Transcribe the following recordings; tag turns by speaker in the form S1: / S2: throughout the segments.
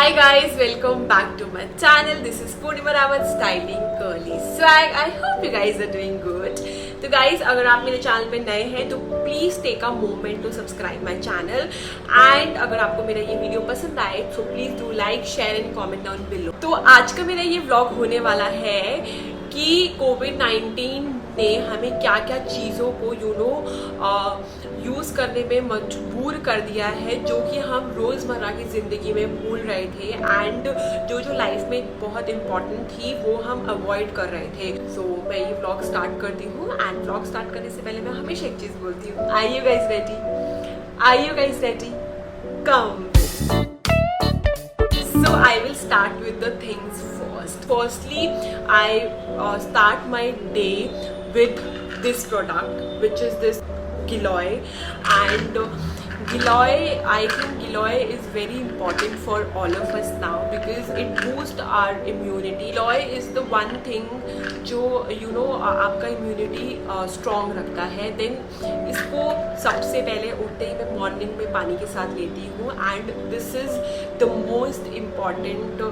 S1: Hi guys, welcome back to my channel. This is Purnima Rawat Styling Curly Swag. I hope you guys are doing good. तो guys, अगर आप मेरे channel पे नए हैं तो please take a moment to subscribe my channel and अगर आपको मेरा ये वीडियो पसंद आए तो please do like share and comment down below. तो आज का मेरा ये व्लॉग होने वाला है कि कोविड-19 ने हमें क्या क्या चीज़ों को यूज़ करने में मजबूर कर दिया है जो कि हम रोज़मर्रा की ज़िंदगी में भूल रहे थे एंड जो लाइफ में बहुत इम्पॉर्टेंट थी वो हम अवॉइड कर रहे थे। सो मैं ये व्लॉग स्टार्ट करती हूँ एंड व्लॉग स्टार्ट करने से पहले मैं हमेशा एक चीज़ बोलती हूँ, are you guys ready? Are you guys ready? Come. So I will start with the things first. Firstly, I start my day with this product, which is this Giloy, and Giloy, I think Giloy is very important for all of us now because it boosts our immunity. Giloy is the one thing जो आपका immunity strong रखता है। Then इसको सबसे पहले उठते ही मैं morning में पानी के साथ लेती हूँ and this is the most important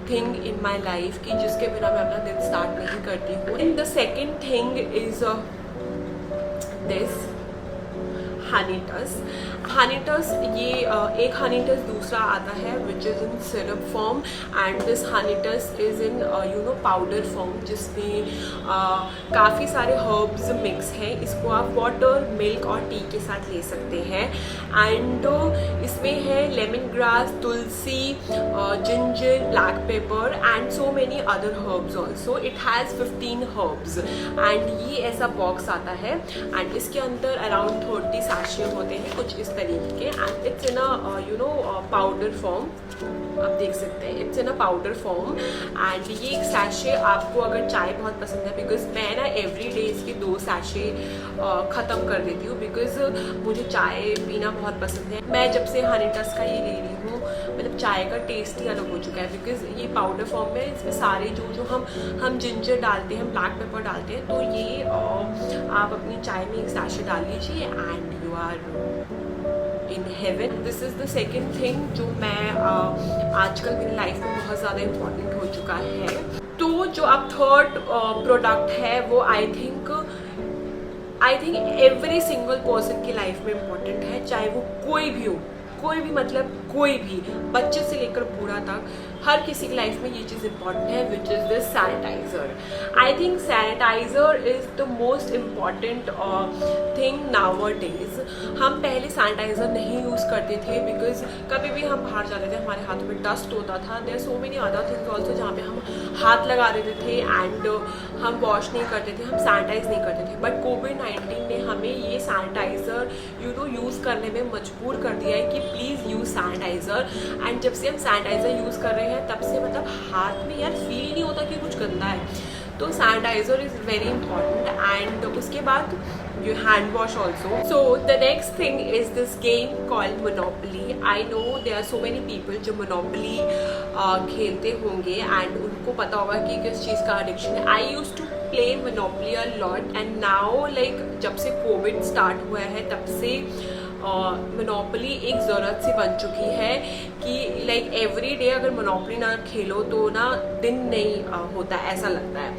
S1: thing in my life कि जिसके बिना मैं अपना दिन स्टार्ट नहीं करती हूँ। And the second thing is this Honey टस। ये एक हनी टस दूसरा आता है which is in syrup form and this Honey टस इज़ इन पाउडर फॉर्म जिसमें काफ़ी सारे हर्ब्स मिक्स हैं। इसको आप वाटर मिल्क और टी के साथ ले सकते हैं एंड इसमें है lemon grass, Tulsi, ginger, black pepper and so many other herbs also. It has 15 herbs and ये ऐसा बॉक्स आता है एंड इसके अंदर अराउंड 30 सैशे होते हैं कुछ इस तरीके के and it's in powder form. आप देख सकते हैं it's in a powder form and ये एक सैशे आपको अगर चाय बहुत पसंद है बिकॉज मैं ना एवरी डे इसके 2 सैशे ख़त्म कर देती हूँ बिकॉज मुझे चाय पीना बहुत पसंद है। मैं जब से हनी टस का ये ले रही हूँ मतलब चाय का टेस्ट ही अलग हो चुका है बिकॉज ये पाउडर फॉर्म में इसमें सारे जो हम जिंजर डालते हैं, ब्लैक पेपर डालते हैं, तो ये आप अपनी चाय में एक सैशे डाल लीजिए and you are in heaven. This is the second thing जो मैं आजकल मेरी लाइफ में बहुत ज़्यादा इम्पॉर्टेंट हो चुका है। तो जो अब थर्ड प्रोडक्ट है वो I think every single person की लाइफ में इम्पॉर्टेंट है, चाहे वो कोई भी हो, कोई भी मतलब कोई भी, बच्चे से लेकर बूढ़ा तक हर किसी की लाइफ में ये चीज़ इम्पॉर्टेंट है which is this sanitizer. I think sanitizer is the most important thing nowadays. हम पहले सैनिटाइज़र नहीं यूज़ करते थे बिकॉज कभी भी हम बाहर जाते थे हमारे हाथों में डस्ट होता था। There so many other things also जहाँ पे हम हाथ लगा देते थे एंड हम वॉश नहीं करते थे, हम सैनिटाइज नहीं करते थे। बट कोविड-19 ने हमें ये सैनिटाइज़र यूज़ करने में मजबूर कर दिया है कि प्लीज़ यूज़ सैनिटाइज़र। एंड जब से हम सैनिटाइज़र यूज़ कर रहे हैं तब से मतलब हाथ में यार फील नहीं होता कि कुछ गंदा है। तो sanitizer is very important and उसके बाद you hand wash also. So the next thing is this game called Monopoly. I know there are so many people जो Monopoly खेलते होंगे and उनको पता होगा कि किस चीज़ का addiction है। I used to play Monopoly a lot and now like जब से कोविड स्टार्ट हुआ है तब से मोनोपोली एक ज़रूरत सी बन चुकी है कि लाइक एवरी डे अगर मोनोपोली ना खेलो तो ना दिन नहीं होता, ऐसा लगता है।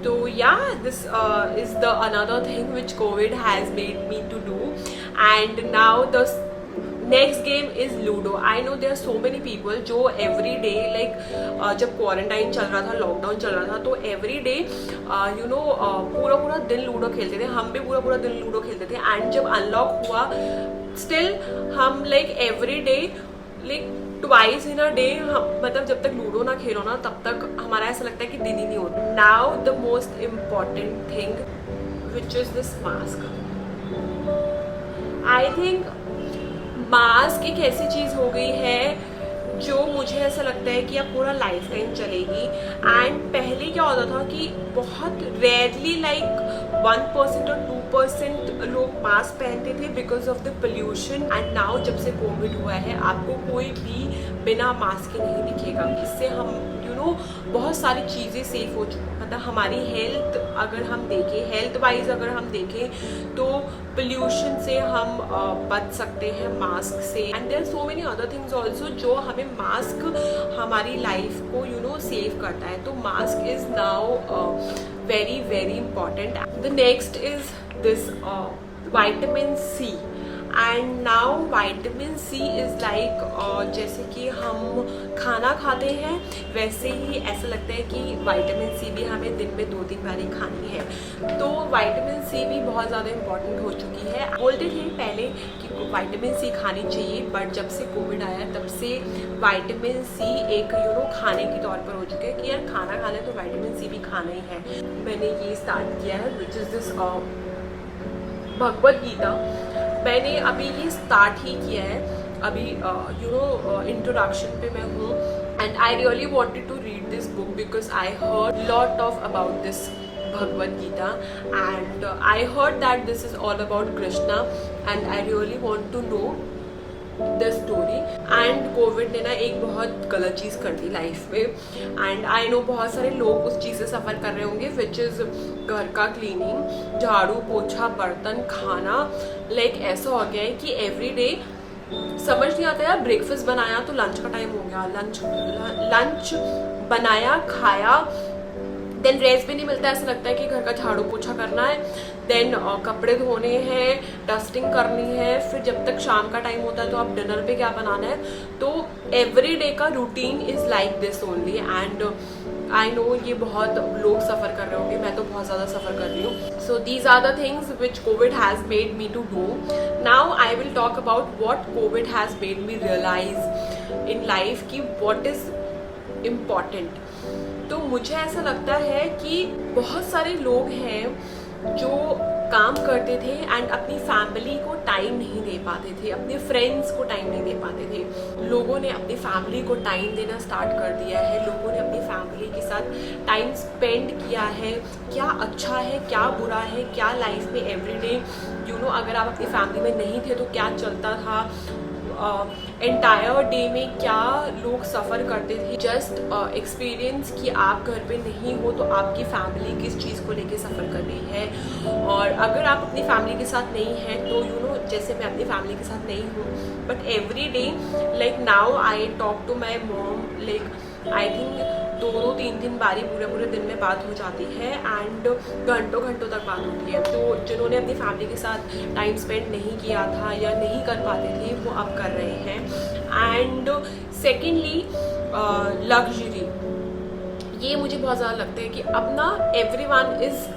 S1: तो या this is the another thing which COVID has made me to do and now the next game is ludo. I know there are so many people जो एवरी डे लाइक जब क्वारंटाइन चल रहा था, लॉकडाउन चल रहा था, तो every day पूरा दिन लूडो खेलते थे। हम भी पूरा दिन लूडो खेलते थे एंड जब अनलॉक हुआ स्टिल हम like every day like twice in a day मतलब जब तक लूडो ना खेलो ना तब तक हमारा ऐसा लगता है कि दिन ही नहीं होता। Now the most important thing which is this mask. I think mask एक ऐसी चीज़ हो गई है जो मुझे ऐसा लगता है कि अब पूरा लाइफ टाइम चलेगी। एंड पहले क्या होता था कि बहुत रेयरली लाइक 1% और 2% लोग मास्क पहनते थे because of the pollution and now जब से कोविड हुआ है आपको कोई भी बिना मास्क के नहीं दिखेगा। इससे हम बहुत सारी चीज़ें सेफ हो चुकी, मतलब हमारी हेल्थ अगर हम देखें, हेल्थ वाइज अगर हम देखें तो पोल्यूशन से हम बच सकते हैं मास्क से। And there so many other things also जो हमें मास्क हमारी लाइफ को सेव करता है. तो mask is now very very important. The next is this vitamin C. And now vitamin C is like जैसे कि हम खाना खाते हैं वैसे ही ऐसा लगता है कि विटामिन सी भी हमें दिन में 2-3 बार ही खानी है. तो विटामिन सी भी बहुत ज़्यादा इम्पॉर्टेंट हो चुकी है. बोलते थे पहले कि विटामिन सी खानी चाहिए, बट जब से कोविड आया तब से विटामिन सी एक खाने के तौर पर हो चुका है कि यार खाना खाना है तो विटामिन सी भी खाना ही है. मैंने ये स्टार्ट किया है which is this Bhagavad Gita. मैंने अभी ये स्टार्ट ही किया है, अभी इंट्रोडक्शन पे मैं हूँ. And I really wanted to read this book because I heard lot of about this Bhagavad Gita and I heard that this is all about Krishna and I really want to know the story. And COVID ने ना एक बहुत गलत चीज़ कर दी life में. And I know बहुत सारे लोग उस चीज़ से सफ़र कर रहे होंगे विच इज़ घर का क्लीनिंग, झाड़ू पोछा बर्तन खाना. लाइक ऐसा हो गया है कि एवरी डे समझ नहीं आता यार, ब्रेकफास्ट बनाया तो लंच का टाइम हो गया, लंच बनाया खाया, देन रेस्ट भी नहीं मिलता. ऐसा लगता है कि घर का झाड़ू पोछा करना है, देन कपड़े धोने हैं, डस्टिंग करनी है, फिर जब तक शाम का टाइम होता है तो अब डिनर पे क्या बनाना है. तो एवरी डे का routine is like this only. And I no ये बहुत लोग सफ़र कर रहे होंगे, मैं तो बहुत ज़्यादा सफ़र कर रही हूँ. So these are the things which COVID has made me to do. Now I will talk about what COVID has made me realise in life कि वॉट इज़ इम्पॉर्टेंट. तो मुझे ऐसा लगता है कि बहुत सारे लोग हैं जो काम करते थे एंड अपनी फैमिली को टाइम नहीं दे पाते थे, अपने फ्रेंड्स को टाइम नहीं दे पाते थे. लोगों ने अपनी फैमिली को टाइम देना स्टार्ट कर दिया है. लोगों ने अपनी फैमिली के साथ टाइम स्पेंड किया है. क्या अच्छा है, क्या बुरा है, क्या लाइफ में एवरीडे अगर आप अपनी फैमिली में नहीं थे तो क्या चलता था, एंटायर डे में क्या लोग सफ़र करते थे. जस्ट एक्सपीरियंस कि आप घर पे नहीं हो तो आपकी फैमिली किस चीज़ को लेके सफ़र कर रही है. और अगर आप अपनी फैमिली के साथ नहीं हैं तो जैसे मैं अपनी फैमिली के साथ नहीं हूँ, but every day like now I talk to my mom. Like I think 2-3 बारी पूरे दिन में बात हो जाती है एंड घंटों तक बात होती है. तो जिन्होंने अपनी फैमिली के साथ टाइम स्पेंड नहीं किया था या नहीं कर पाते थे वो अब कर रहे हैं. एंड सेकेंडली लग्जरी, ये मुझे बहुत ज़्यादा लगता है कि अब ना everyone is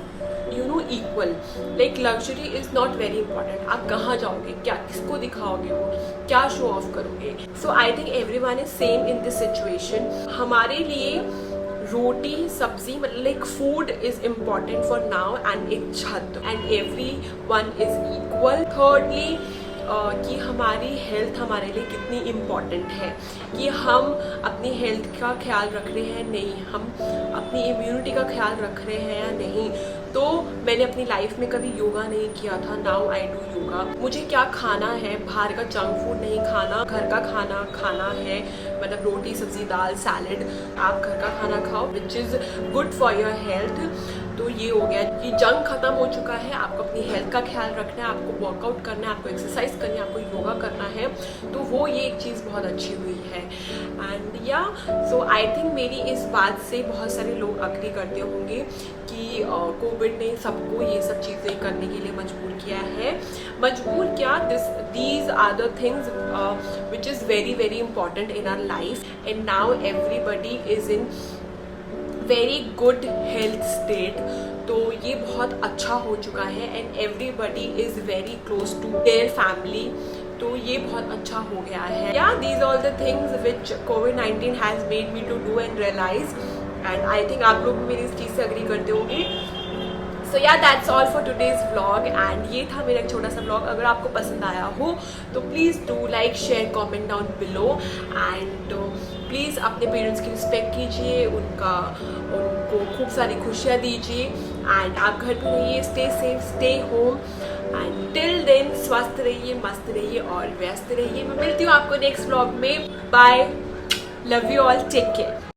S1: equal. Like luxury is not very important. आप कहाँ जाओगे, क्या किसको दिखाओगे, वो क्या शो ऑफ करोगे. So I think everyone is same in this situation. हमारे लिए रोटी सब्जी मतलब like food is important for now and एक छत and every one is equal. Thirdly कि हमारी हेल्थ हमारे लिए कितनी इम्पॉर्टेंट है, कि हम अपनी हेल्थ का ख्याल रख रहे हैं नहीं, हम अपनी इम्यूनिटी का ख्याल रख रहे हैं या नहीं. तो मैंने अपनी लाइफ में कभी योगा नहीं किया था, नाउ आई डू योगा. मुझे क्या खाना है, बाहर का जंक फूड नहीं खाना, घर का खाना खाना है, मतलब रोटी सब्जी दाल सैलड. आप घर का खाना खाओ which is good for your health. तो ये हो गया कि जंक खत्म हो चुका है. आपको अपनी हेल्थ का ख्याल रखना है, आपको वर्कआउट करना है, आपको एक्सरसाइज करनी है, आपको योगा करना है. तो वो ये एक चीज़ बहुत अच्छी हुई है. एंड या सो आई थिंक मेरी इस बात से बहुत सारे लोग अग्री करते होंगे कि कोविड ने सबको ये सब चीज़ें करने के लिए मजबूर किया है. मजबूर क्या, these are the things which is very very important in our life. And now everybody is in very good health state. तो ये बहुत अच्छा हो चुका है and everybody is very close to their family. तो ये बहुत अच्छा हो गया है. या these all the things which COVID-19 has made me to do and realise. And I think आप लोग भी मेरी इस चीज़ से अग्री करते होंगे. सो या that's all for today's vlog. And ये था मेरा एक छोटा सा व्लॉग. अगर आपको पसंद आया हो तो please do like share comment down below. And please अपने पेरेंट्स की रिस्पेक्ट कीजिए, उनको खूब सारी खुशियाँ दीजिए. एंड आप घर पे रहिए, stay safe, stay home. And till then स्वस्थ रहिए, मस्त रहिए और व्यस्त रहिए. मैं मिलती हूँ आपको नेक्स्ट व्लॉग में. Bye, love you all, take care.